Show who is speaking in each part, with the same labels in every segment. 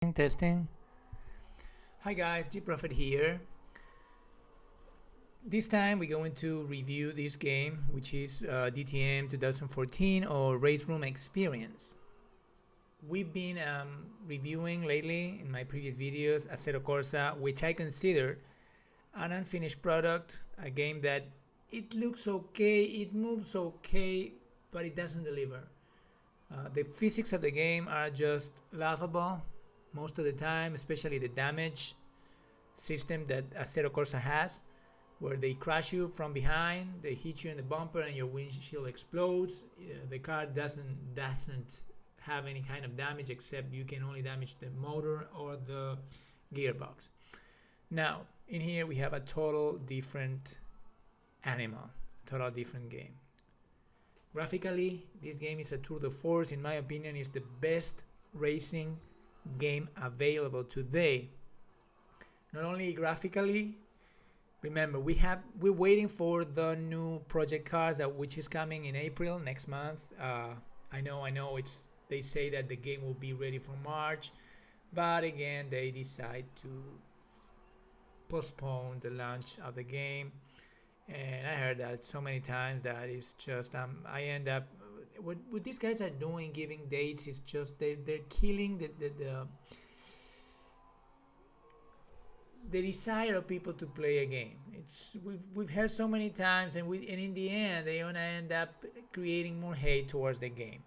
Speaker 1: Testing. Hi guys, G Prophet here. This time we're going to review this game, which is DTM 2014 or Raceroom Experience. We've been reviewing lately in my previous videos Assetto Corsa, which I consider an unfinished product, a game that it looks okay, it moves okay, but it doesn't deliver. The physics of the game are just laughable most of the time, especially the damage system that Assetto Corsa has, where they crash you from behind, they hit you in the bumper and your windshield explodes. The car doesn't have any kind of damage, except you can only damage the motor or the gearbox. Now in here we have a total different animal, a total different game. Graphically, this game is a tour de force. In my opinion, is the best racing game available today. Not only graphically, remember we're waiting for the new project cars which is coming in April next month. I know they say that the game will be ready for March, but again they decide to postpone the launch of the game, and I heard that so many times that it's just I end up what these guys are doing, giving dates, is just they're killing the desire of people to play a game. We've heard so many times, and in the end they wanna end up creating more hate towards the game.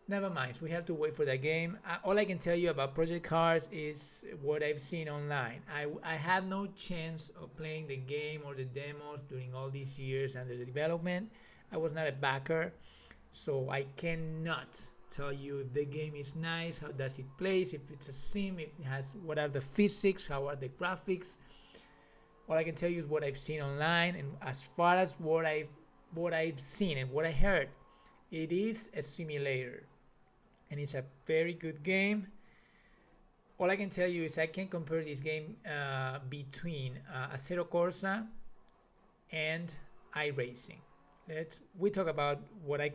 Speaker 1: Never mind, we have to wait for that game. All I can tell you about Project Cars is what I've seen online. I had no chance of playing the game or the demos during all these years under the development. I was not a backer, so I cannot tell you if the game is nice, how does it play, if it's a sim, if it has, what are the physics, how are the graphics. All I can tell you is what I've seen online, and as far as what I've seen and what I heard, it is a simulator, and it's a very good game. All I can tell you is I can compare this game between Assetto Corsa and iracing. We talk about what I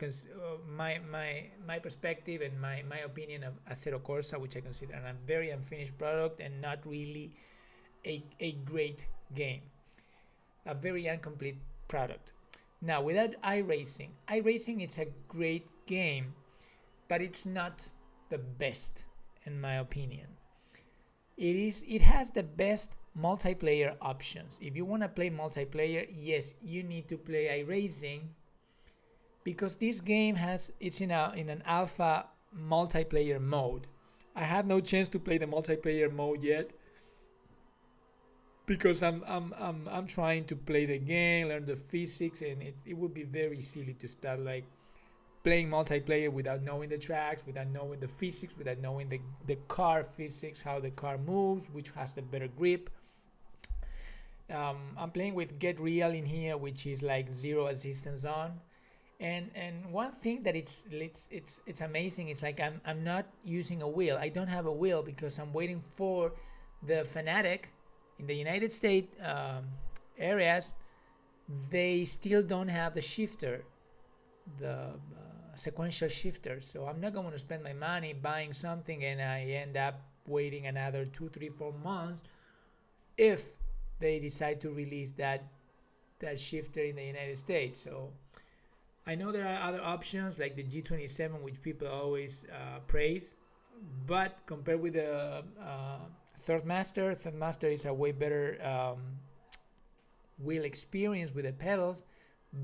Speaker 1: my perspective and my opinion of Assetto Corsa, which I consider a very unfinished product and not really a great game, a very incomplete product. Now without iracing, it's a great game, but it's not the best in my opinion. It has the best multiplayer options. If you want to play multiplayer, yes, you need to play iracing, because this game it's in an alpha multiplayer mode. I have no chance to play the multiplayer mode yet, because I'm trying to play the game, learn the physics, and it would be very silly to start like playing multiplayer without knowing the tracks, without knowing the physics, without knowing the car physics, how the car moves, which has the better grip. I'm playing with Get Real in here, which is like zero assistance on, and one thing that it's amazing is like I'm not using a wheel. I don't have a wheel because I'm waiting for the Fanatic in the United States areas. They still don't have the shifter, the sequential shifter, so I'm not going to spend my money buying something and I end up waiting another 2, 3, 4 months if they decide to release that shifter in the United States. So I know there are other options like the G27, which people always praise, but compared with the Third Master is a way better wheel experience with the pedals.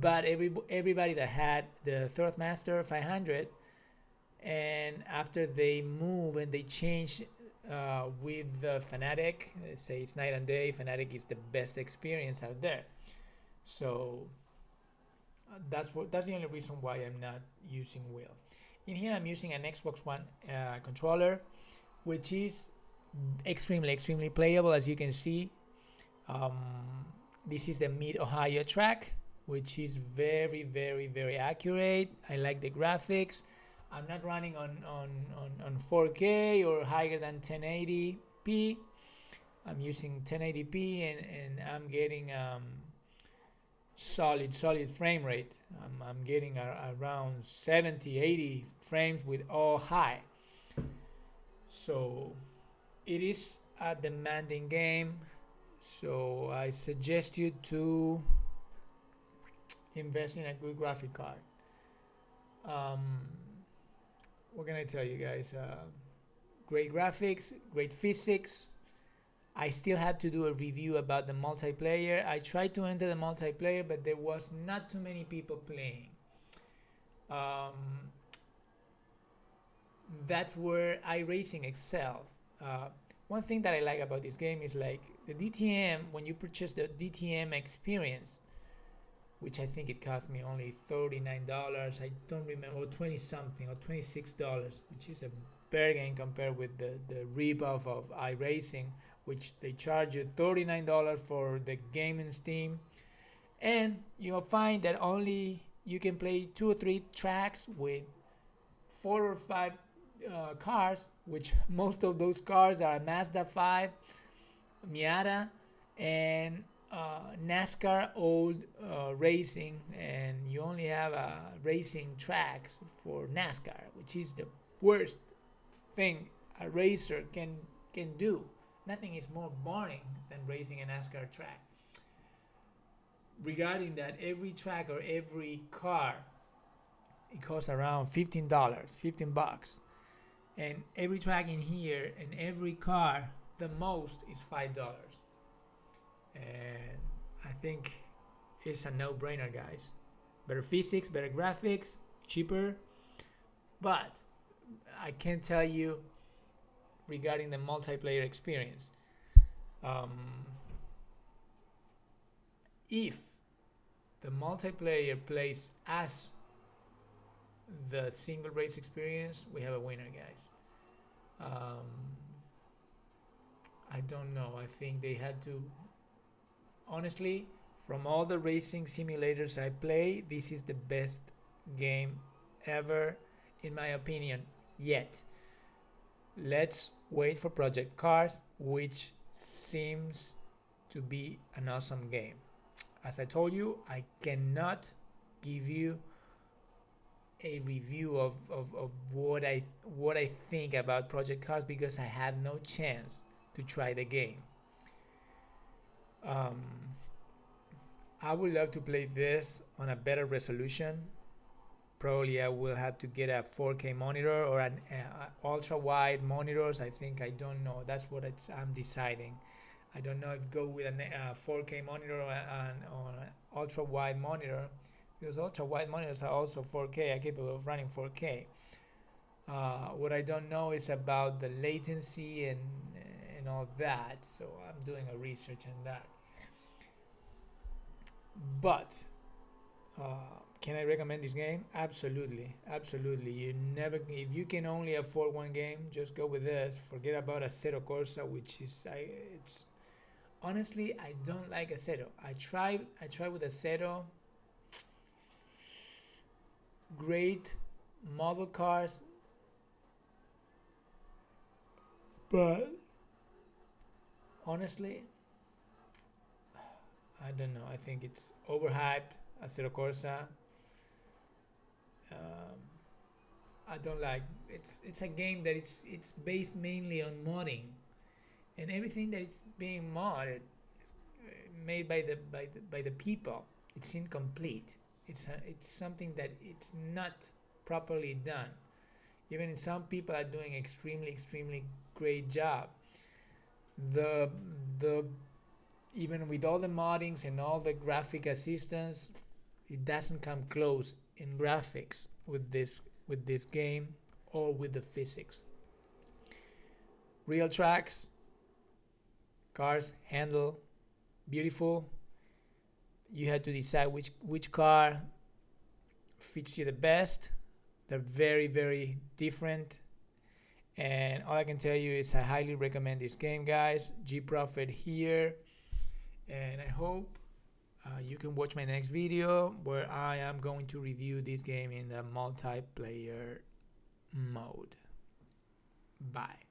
Speaker 1: But everybody that had the Third Master 500, and after they move and they change with the Fanatic, say it's night and day. Fanatic is the best experience out there. So that's the only reason why I'm not using wheel. In here I'm using an Xbox One controller, which is extremely playable. As you can see, this is the Mid-Ohio track, which is very accurate. I like the graphics. I'm not running on 4K or higher than 1080p. I'm using 1080p and I'm getting solid frame rate. I'm getting around 70-80 frames with all high. So It is a demanding game, so I suggest you to invest in a good graphic card. um, what can I tell you guys? Great graphics, great physics. I still have to do a review about the multiplayer. I tried to enter the multiplayer, but there was not too many people playing. Um, that's where iRacing excels. One thing that I like about this game is like the DTM. When you purchase the DTM experience, which I think it cost me only $39. I don't remember, or 20 something, or $26, which is a bargain compared with the ripoff of iRacing, which they charge you $39 for the game in Steam. And you'll find that only you can play 2 or 3 tracks with 4 or 5 cars, which most of those cars are Mazda 5, Miata, and NASCAR old racing, and you only have racing tracks for NASCAR, which is the worst thing a racer can do. Nothing is more boring than racing a NASCAR track. Regarding that, every track or every car, it costs around $15, $15, and every track in here and every car, the most is $5. And I think it's a no-brainer, guys. Better physics, better graphics, cheaper. But I can't tell you regarding the multiplayer experience. If the multiplayer plays as the single race experience, we have a winner, guys. I don't know. I think they had to. Honestly, from all the racing simulators I play, this is the best game ever, in my opinion, yet. Let's wait for Project Cars, which seems to be an awesome game. As I told you, I cannot give you a review of what I think about Project Cars because I had no chance to try the game. I would love to play this on a better resolution. Probably I will have to get a 4K monitor or an ultra wide monitors. I don't know. That's what I'm deciding. I don't know if go with a 4K monitor or an ultra wide monitor, because ultra wide monitors are also 4K, are capable of running 4K. What I don't know is about the latency and all that. So I'm doing a research on that. But can I recommend this game? Absolutely, absolutely. If you can only afford one game, just go with this. Forget about Assetto Corsa, which is it's honestly I don't like Assetto. I tried with Assetto. Great model cars, but honestly, I don't know. I think it's overhyped. Assetto Corsa. I don't like. It's a game that it's based mainly on modding, and everything that is being modded, made by the people, it's incomplete. It's something that it's not properly done. Even some people are doing extremely great job. The even with all the moddings and all the graphic assistance, it doesn't come close in graphics with this game or with the physics. Real tracks, cars handle beautiful. You had to decide which car fits you the best. They're very different, and all I can tell you is I highly recommend this game, guys. G Prophet here, and I hope you can watch my next video where I am going to review this game in the multiplayer mode. Bye.